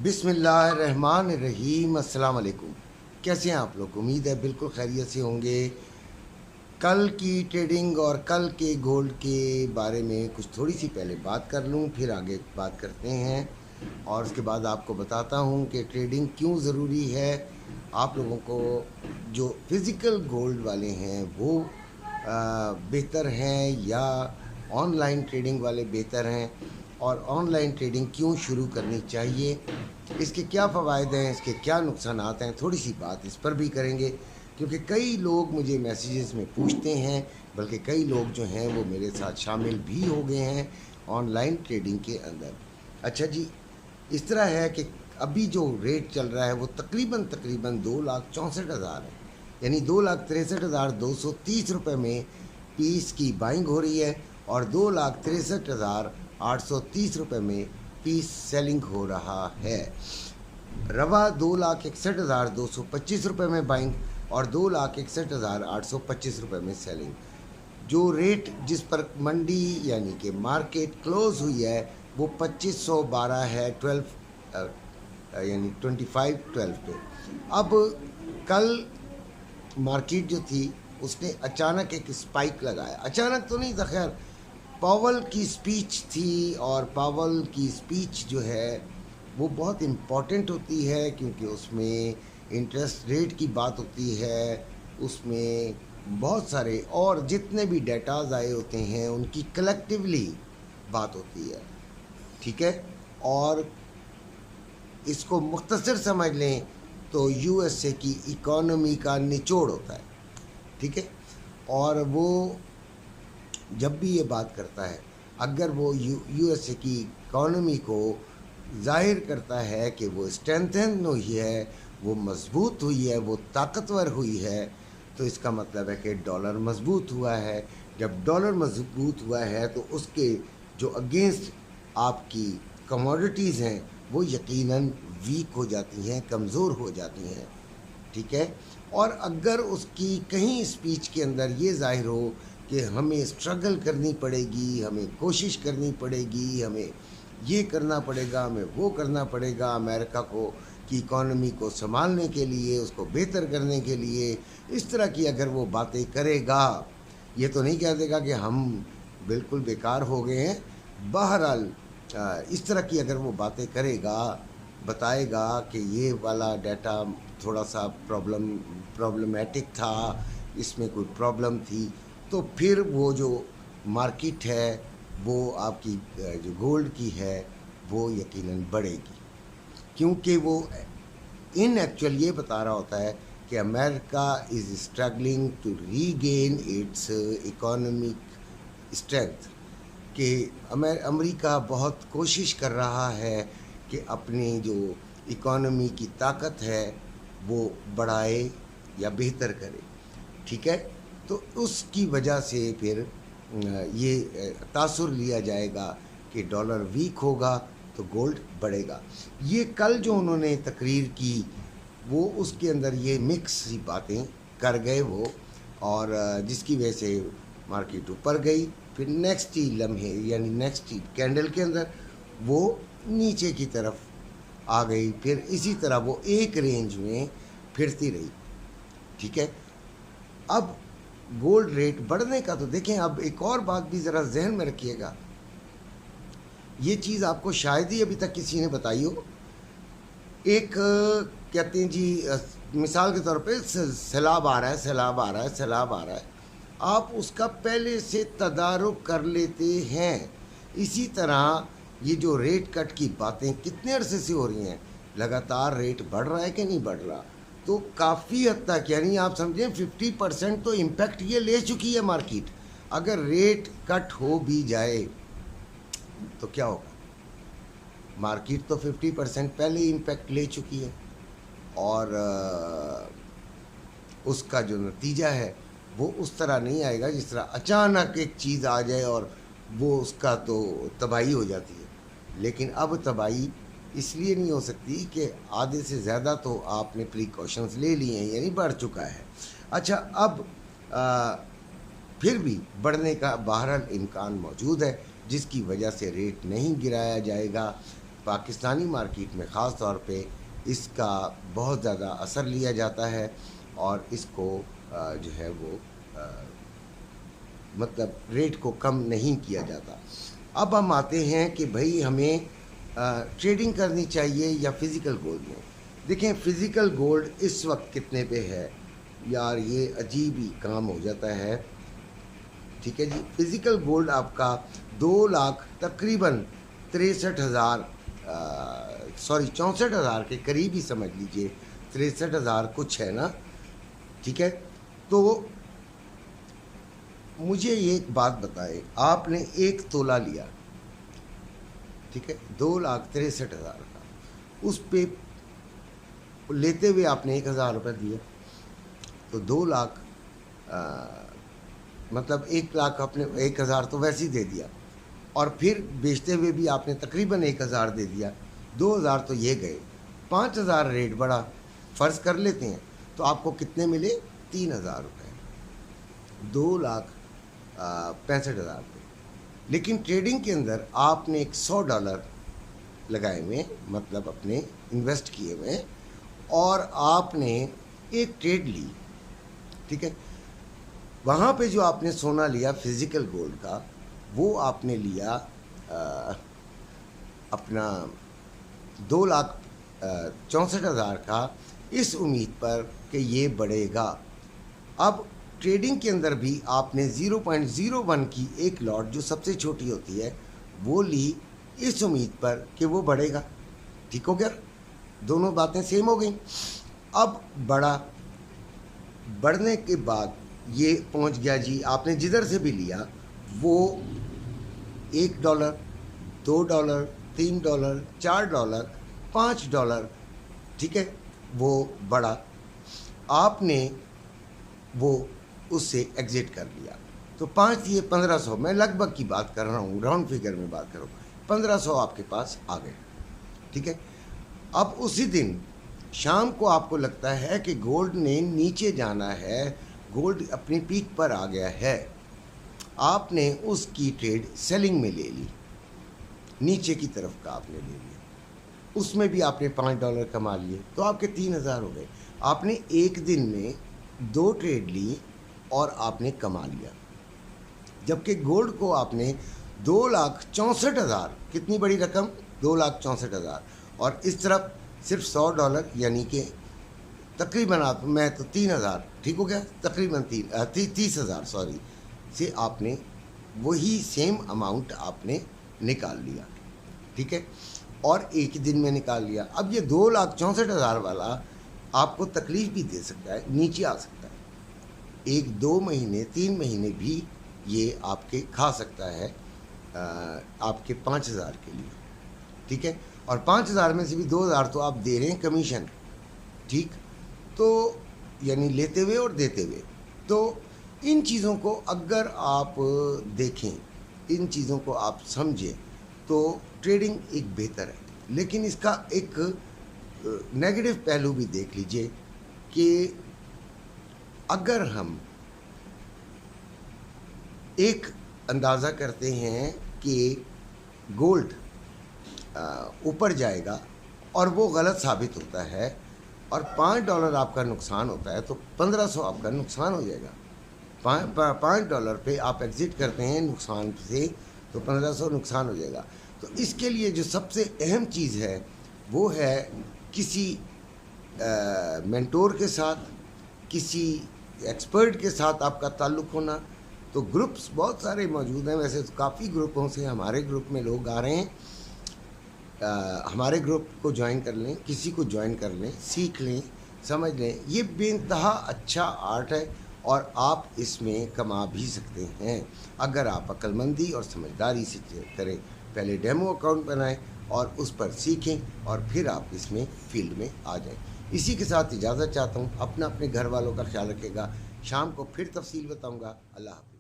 बिस्मिल्लाहिर्रहमानिर्रहीम। अस्सलाम वालेकुम। कैसे हैं आप लोग? उम्मीद है बिल्कुल खैरियत से होंगे। कल की ट्रेडिंग और कल के गोल्ड के बारे में कुछ थोड़ी सी पहले बात कर लूं, फिर आगे बात करते हैं और उसके बाद आपको बताता हूं कि ट्रेडिंग क्यों ज़रूरी है। आप लोगों को जो फिज़िकल गोल्ड वाले हैं वो बेहतर हैं या ऑनलाइन ट्रेडिंग वाले बेहतर हैं, और ऑनलाइन ट्रेडिंग क्यों शुरू करनी चाहिए, इसके क्या फ़वायद हैं, इसके क्या नुकसानात हैं, थोड़ी सी बात इस पर भी करेंगे। क्योंकि कई लोग मुझे मैसेजेस में पूछते हैं, बल्कि कई लोग जो हैं वो मेरे साथ शामिल भी हो गए हैं ऑनलाइन ट्रेडिंग के अंदर। अच्छा जी, इस तरह है कि अभी जो रेट चल रहा है वो तकरीबन 2,64,000 है, यानी 2,63,230 रुपये में पीस की बाइंग हो रही है और 2,63,830 रुपये में पीस सेलिंग हो रहा है। रवा 2,61,225 रुपये में बाइंग और 2,61,825 रुपये में सेलिंग। जो रेट जिस पर मंडी यानी कि मार्केट क्लोज हुई है वो 2512 है, 12 यानी 2512 पे। अब कल मार्केट जो थी उसने अचानक एक स्पाइक लगाया। अचानक तो नहीं था, खैर पावल की स्पीच थी, और पावल की स्पीच जो है वो बहुत इम्पॉर्टेंट होती है क्योंकि उसमें इंटरेस्ट रेट की बात होती है, उसमें बहुत सारे और जितने भी डेटाज आए होते हैं उनकी कलेक्टिवली बात होती है, ठीक है। और इसको मुख्तसर समझ लें तो यूएसए की इकॉनमी का निचोड़ होता है, ठीक है। और वो जब भी ये बात करता है, अगर वो यूएसए की इकॉनमी को जाहिर करता है कि वो स्ट्रेंथन हुई है, वो मजबूत हुई है, वो ताकतवर हुई है, तो इसका मतलब है कि डॉलर मजबूत हुआ है। जब डॉलर मजबूत हुआ है तो उसके जो अगेंस्ट आपकी कमोडिटीज़ हैं वो यकीनन वीक हो जाती हैं, कमज़ोर हो जाती हैं, ठीक है। और अगर उसकी कहीं स्पीच के अंदर ये जाहिर हो कि हमें स्ट्रगल करनी पड़ेगी, हमें कोशिश करनी पड़ेगी, हमें ये करना पड़ेगा, हमें वो करना पड़ेगा, अमेरिका को की इकॉनमी को संभालने के लिए, उसको बेहतर करने के लिए, इस तरह की अगर वो बातें करेगा, ये तो नहीं कह देगा कि हम बिल्कुल बेकार हो गए हैं, बहरहाल इस तरह की अगर वो बातें करेगा, बताएगा कि ये वाला डाटा थोड़ा सा प्रॉब्लमेटिक था, इसमें कोई प्रॉब्लम थी, तो फिर वो जो मार्केट है वो आपकी जो गोल्ड की है वो यकीनन बढ़ेगी, क्योंकि वो इन एक्चुअल ये बता रहा होता है कि America is struggling to regain its economic strength, कि अमेरिका बहुत कोशिश कर रहा है कि अपनी जो इकोनॉमी की ताकत है वो बढ़ाए या बेहतर करे, ठीक है। तो उसकी वजह से फिर ये तासुर लिया जाएगा कि डॉलर वीक होगा तो गोल्ड बढ़ेगा। ये कल जो उन्होंने तकरीर की वो उसके अंदर ये मिक्स सी बातें कर गए वो, और जिसकी वजह से मार्केट ऊपर गई, फिर नेक्स्ट ही लम्हे यानी नेक्स्ट ही कैंडल के अंदर वो नीचे की तरफ आ गई, फिर इसी तरह वो एक रेंज में फिरती रही, ठीक है। अब गोल्ड रेट बढ़ने का तो देखें, अब एक और बात भी ज़रा जहन में रखिएगा, ये चीज़ आपको शायद ही अभी तक किसी ने बताई हो। एक कहते हैं जी, मिसाल के तौर पे सैलाब आ रहा है, सैलाब आ रहा है, सैलाब आ रहा है, आप उसका पहले से तदारुक कर लेते हैं। इसी तरह ये जो रेट कट की बातें कितने अरसे से हो रही हैं, लगातार रेट बढ़ रहा है कि नहीं बढ़ रहा, तो काफ़ी हद तक यानी आप समझें 50% तो इम्पेक्ट ये ले चुकी है मार्केट। अगर रेट कट हो भी जाए तो क्या होगा, मार्केट तो 50% पहले ही इम्पेक्ट ले चुकी है, और उसका जो नतीजा है वो उस तरह नहीं आएगा जिस तरह अचानक एक चीज़ आ जाए और वो उसका तो तबाही हो जाती है। लेकिन अब तबाही इसलिए नहीं हो सकती कि आधे से ज़्यादा तो आपने प्रिकॉशंस ले लिए हैं, यानी बढ़ चुका है। अच्छा, अब फिर भी बढ़ने का बहरहाल इम्कान मौजूद है, जिसकी वजह से रेट नहीं गिराया जाएगा। پاکستانی مارکیٹ میں خاص طور پہ اس کا بہت زیادہ اثر لیا جاتا ہے اور اس کو جو ہے وہ مطلب ریٹ کو کم نہیں کیا جاتا۔ اب ہم آتے ہیں کہ بھائی ہمیں ٹریڈنگ کرنی چاہیے یا فزیکل گولڈ میں۔ دیکھیں فزیکل گولڈ اس وقت کتنے پہ ہے یار، یہ عجیب ہی کام ہو جاتا ہے، ٹھیک ہے جی۔ فزیکل گولڈ آپ کا 2 لاکھ تقریباً 63,000 64,000 کے قریب ہی سمجھ لیجئے، 63,000 کچھ ہے نا، ٹھیک ہے۔ تو مجھے یہ ایک بات بتائے، آپ نے 1 تولہ لیا، ٹھیک ہے، 2,63,000 کا، اس پہ لیتے ہوئے آپ نے 1,000 روپے دیا، تو 2 لاکھ مطلب 1 لاکھ اپنے 1,000 تو ویسے ہی دے دیا، اور پھر بیچتے ہوئے بھی آپ نے تقریباً 1,000 دے دیا، 2,000 تو یہ گئے، 5,000 ریٹ بڑا فرض کر لیتے ہیں، تو آپ کو کتنے ملے؟ 3,000 روپے، 2,65,000 روپے۔ لیکن ٹریڈنگ کے اندر آپ نے $100 لگائے ہوئے، مطلب اپنے انویسٹ کیے ہوئے، اور آپ نے ایک ٹریڈ لی، ٹھیک ہے۔ وہاں پہ جو آپ نے سونا لیا فزیکل گولڈ کا، وہ آپ نے لیا اپنا 2,64,000 کا، اس امید پر کہ یہ بڑھے گا۔ اب ٹریڈنگ کے اندر بھی آپ نے 0.01 کی ایک لاٹ جو سب سے چھوٹی ہوتی ہے وہ لی، اس امید پر کہ وہ بڑھے گا، ٹھیک ہو گیا، دونوں باتیں سیم ہو گئیں۔ اب بڑھنے کے بعد یہ پہنچ گیا جی، آپ نے جدھر سے بھی لیا وہ $1 $2 $3 $4 $5، ٹھیک ہے، وہ بڑھا، آپ نے وہ اس سے ایگزٹ کر لیا، تو 5 یہ 1,500، میں لگ بھگ کی بات کر رہا ہوں، راؤنڈ فگر میں بات کروں، 1,500 آپ کے پاس آ گئے، ٹھیک ہے۔ اب اسی دن شام کو آپ کو لگتا ہے کہ گولڈ نے نیچے جانا ہے، گولڈ اپنی پیک پر آ گیا ہے، آپ نے اس کی ٹریڈ سیلنگ میں لے لی، نیچے کی طرف کا آپ نے لے لیا، اس میں بھی آپ نے $5 کما لیے، تو آپ کے 3,000 ہو گئے۔ آپ نے ایک دن میں 2 ٹریڈ لی اور آپ نے کما لیا، جبکہ گولڈ کو آپ نے 2,64,000، کتنی بڑی رقم، 2,64,000، اور اس طرف صرف $100، یعنی کہ تقریباً آپ میں تو 3,000، ٹھیک ہو گیا، تقریباً 30,000 سے آپ نے وہی سیم اماؤنٹ آپ نے نکال لیا، ٹھیک ہے، اور ایک دن میں نکال لیا۔ اب یہ 2,64,000 والا آپ کو تکلیف بھی دے سکتا ہے، نیچے آ سکتا ہے، 1 2 مہینے 3 مہینے بھی یہ آپ کے کھا سکتا ہے آپ کے 5,000 کے لیے، ٹھیک ہے، اور 5,000 میں سے بھی 2,000 تو آپ دے رہے ہیں کمیشن، ٹھیک، تو یعنی لیتے ہوئے اور دیتے ہوئے۔ تو ان چیزوں کو اگر آپ دیکھیں، ان چیزوں کو آپ سمجھیں تو ٹریڈنگ ایک بہتر ہے، لیکن اس کا ایک نیگیٹو پہلو بھی دیکھ لیجئے کہ اگر ہم ایک اندازہ کرتے ہیں کہ گولڈ اوپر جائے گا اور وہ غلط ثابت ہوتا ہے اور $5 آپ کا نقصان ہوتا ہے، تو 1,500 آپ کا نقصان ہو جائے گا۔ $5 پہ آپ ایگزٹ کرتے ہیں نقصان سے، تو 1,500 نقصان ہو جائے گا۔ تو اس کے لیے جو سب سے اہم چیز ہے وہ ہے کسی مینٹور کے ساتھ، کسی ایکسپرٹ کے ساتھ آپ کا تعلق ہونا۔ تو گروپس بہت سارے موجود ہیں، ویسے تو کافی گروپوں سے ہمارے گروپ میں لوگ آ رہے ہیں، ہمارے گروپ کو جوائن کر لیں، کسی کو جوائن کر لیں، سیکھ لیں، سمجھ لیں، یہ بے انتہا اچھا آرٹ ہے اور آپ اس میں کما بھی سکتے ہیں اگر آپ عقل مندی اور سمجھداری سے کریں۔ پہلے ڈیمو اکاؤنٹ بنائیں اور اس پر سیکھیں اور پھر آپ اس میں فیلڈ میں آ جائیں۔ اسی کے ساتھ اجازت چاہتا ہوں، اپنے گھر والوں کا خیال رکھے گا، شام کو پھر تفصیل بتاؤں گا۔ اللہ حافظ۔